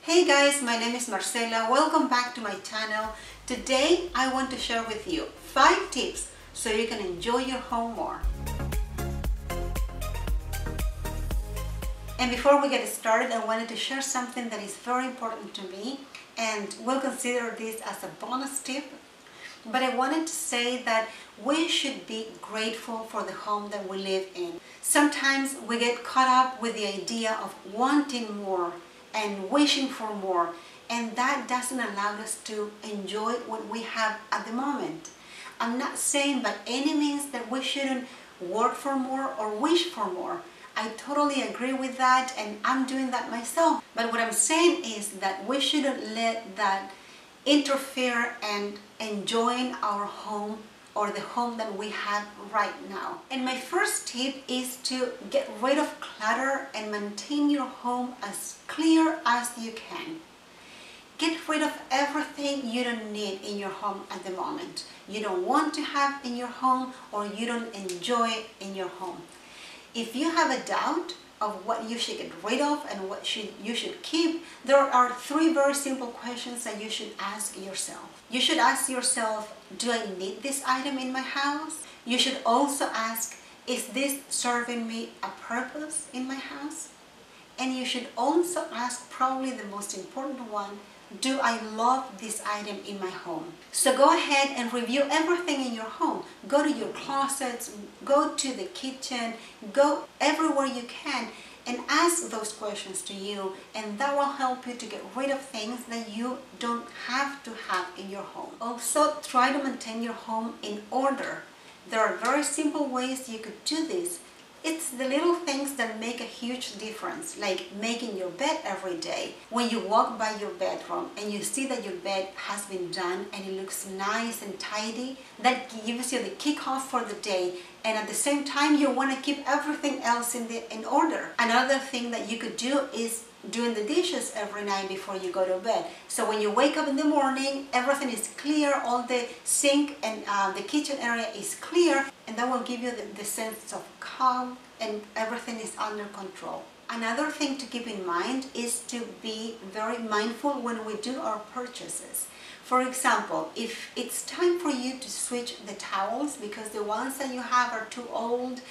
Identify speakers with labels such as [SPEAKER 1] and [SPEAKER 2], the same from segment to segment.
[SPEAKER 1] Hey guys, my name is Marcela. Welcome back to my channel. Today I want to share with you 5 tips so you can enjoy your home more. And before we get started, I wanted to share something that is very important to me, and we'll consider this as a bonus tip. But I wanted to say that we should be grateful for the home that we live in. Sometimes we get caught up with the idea of wanting more and wishing for more, and that doesn't allow us to enjoy what we have at the moment. I'm not saying by any means that we shouldn't work for more or wish for more. I totally agree with that, and I'm doing that myself. But what I'm saying is that we shouldn't let that interfere and enjoying our home or the home that we have right now. And my first tip is to get rid of clutter and maintain your home as clear as you can. Get rid of everything you don't need in your home at the moment. You don't want to have in your home, or you don't enjoy in your home. If you have a doubt of what you should get rid of and what you should keep, there are 3 very simple questions that you should ask yourself. You should ask yourself, do I need this item in my house? You should also ask, is this serving me a purpose in my house? And you should also ask, probably the most important one, do I love this item in my home? So go ahead and review everything in your home. Go to your closets, go to the kitchen, go everywhere you can and ask those questions to you, and that will help you to get rid of things that you don't have to have in your home. Also, try to maintain your home in order. There are very simple ways you could do this. It's the little things that make a huge difference, like making your bed every day. When you walk by your bedroom and you see that your bed has been done and it looks nice and tidy, that gives you the kickoff for the day. And at the same time, you want to keep everything else in order. Another thing that you could do is doing the dishes every night before you go to bed. So when you wake up in the morning, everything is clear, all the sink and the kitchen area is clear, and that will give you the sense of calm and everything is under control. Another thing to keep in mind is to be very mindful when we do our purchases. For example, if it's time for you to switch the towels because the ones that you have are too old,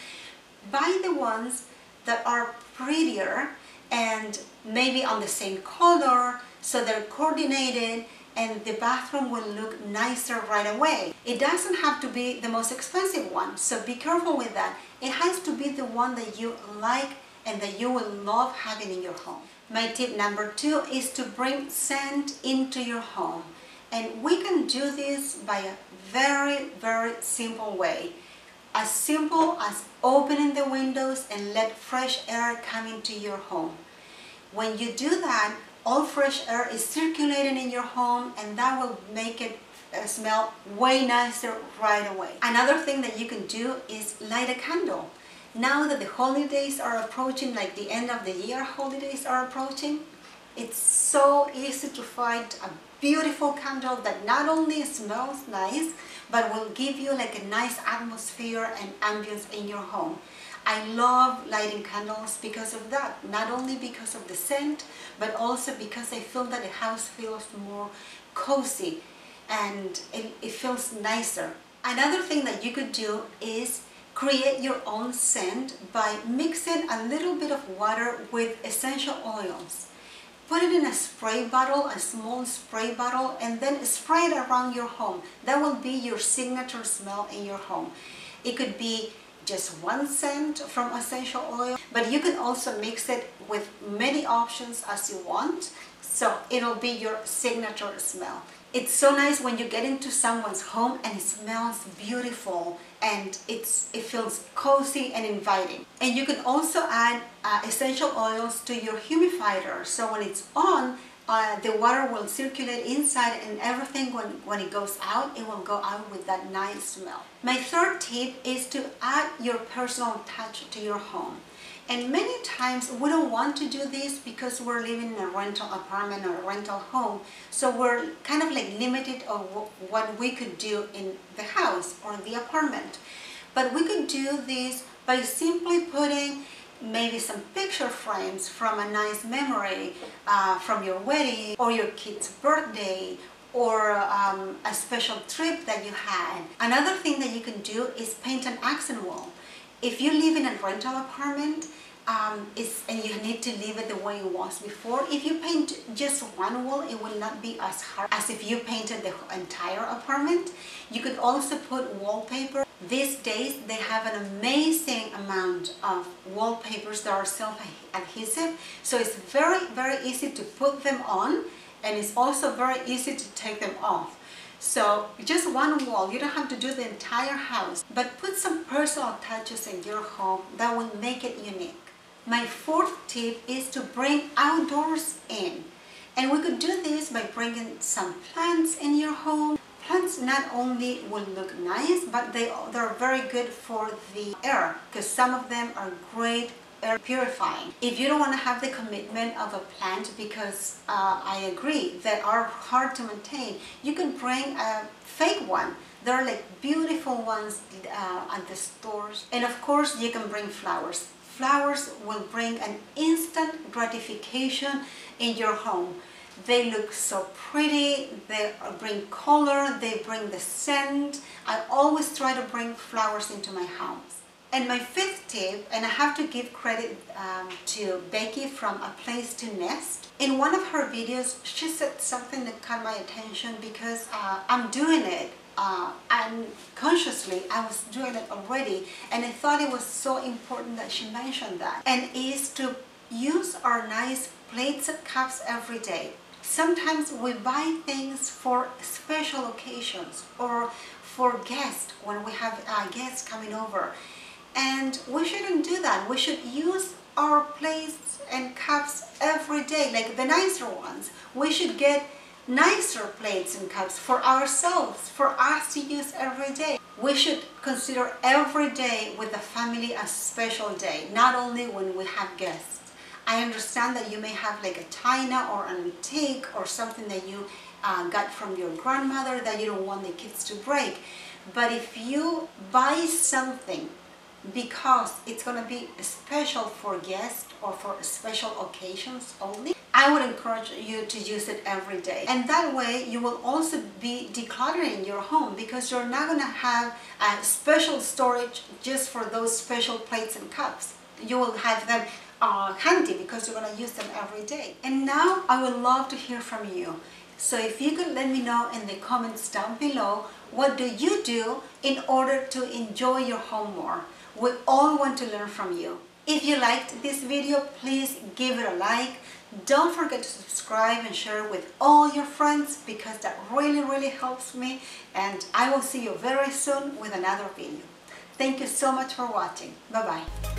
[SPEAKER 1] buy the ones that are prettier and maybe on the same color, so they're coordinated and the bathroom will look nicer right away. It doesn't have to be the most expensive one, so be careful with that. It has to be the one that you like and that you will love having in your home. My tip number 2 is to bring scent into your home. And we can do this by a very, very simple way. As simple as opening the windows and let fresh air come into your home. When you do that, all fresh air is circulating in your home, and that will make it smell way nicer right away. Another thing that you can do is light a candle. Now that the holidays are approaching, like the end of the year holidays are approaching, it's so easy to find a beautiful candle that not only smells nice, but will give you like a nice atmosphere and ambience in your home. I love lighting candles because of that, not only because of the scent, but also because I feel that the house feels more cozy and it feels nicer. Another thing that you could do is create your own scent by mixing a little bit of water with essential oils. Put it in a spray bottle, a small spray bottle, and then spray it around your home. That will be your signature smell in your home. It could be just one scent from essential oil, but you can also mix it with many options as you want, so it'll be your signature smell. It's so nice when you get into someone's home and it smells beautiful and it feels cozy and inviting. And you can also add essential oils to your humidifier, so when it's on, the water will circulate inside, and everything when it goes out, it will go out with that nice smell. My third tip is to add your personal touch to your home. And many times we don't want to do this because we're living in a rental apartment or a rental home, so we're kind of like limited of what we could do in the house or the apartment. But we could do this by simply putting maybe some picture frames from a nice memory from your wedding or your kid's birthday or a special trip that you had. Another thing that you can do is paint an accent wall. If you live in a rental apartment and you need to leave it the way it was before, if you paint just one wall, it will not be as hard as if you painted the entire apartment. You could also put wallpaper. These days they have an amazing amount of wallpapers that are self-adhesive, so it's very easy to put them on, and it's also very easy to take them off. So just one wall, you don't have to do the entire house, but put some personal touches in your home that will make it unique. My fourth tip is to bring outdoors in. And we could do this by bringing some plants in your home. Plants not only will look nice, but they're very good for the air, because some of them are great air purifying. If you don't want to have the commitment of a plant, because I agree, they are hard to maintain, you can bring a fake one. There are like beautiful ones at the stores. And of course you can bring flowers. Flowers will bring an instant gratification in your home. They look so pretty, they bring color, they bring the scent. I always try to bring flowers into my house. And my fifth tip, and I have to give credit to Becky from A Place to Nest. In one of her videos, she said something that caught my attention, because I'm doing it. And consciously I was doing it already, and I thought it was so important that she mentioned that, and is to use our nice plates and cups every day. Sometimes we buy things for special occasions or for guests, when we have guests coming over, and we shouldn't do that. We should use our plates and cups every day, like the nicer ones. We should get nicer plates and cups for ourselves, for us to use every day. We should consider every day with the family a special day, not only when we have guests. I understand that you may have like a china or an antique or something that you got from your grandmother that you don't want the kids to break. But if you buy something because it's going to be special for guests or for special occasions only, I would encourage you to use it every day. And that way you will also be decluttering your home, because you're not going to have a special storage just for those special plates and cups. You will have them handy because you're going to use them every day. And now I would love to hear from you. So if you could let me know in the comments down below, what do you do in order to enjoy your home more? We all want to learn from you. If you liked this video, please give it a like. Don't forget to subscribe and share it with all your friends, because that really helps me. And I will see you very soon with another video. Thank you so much for watching. Bye bye.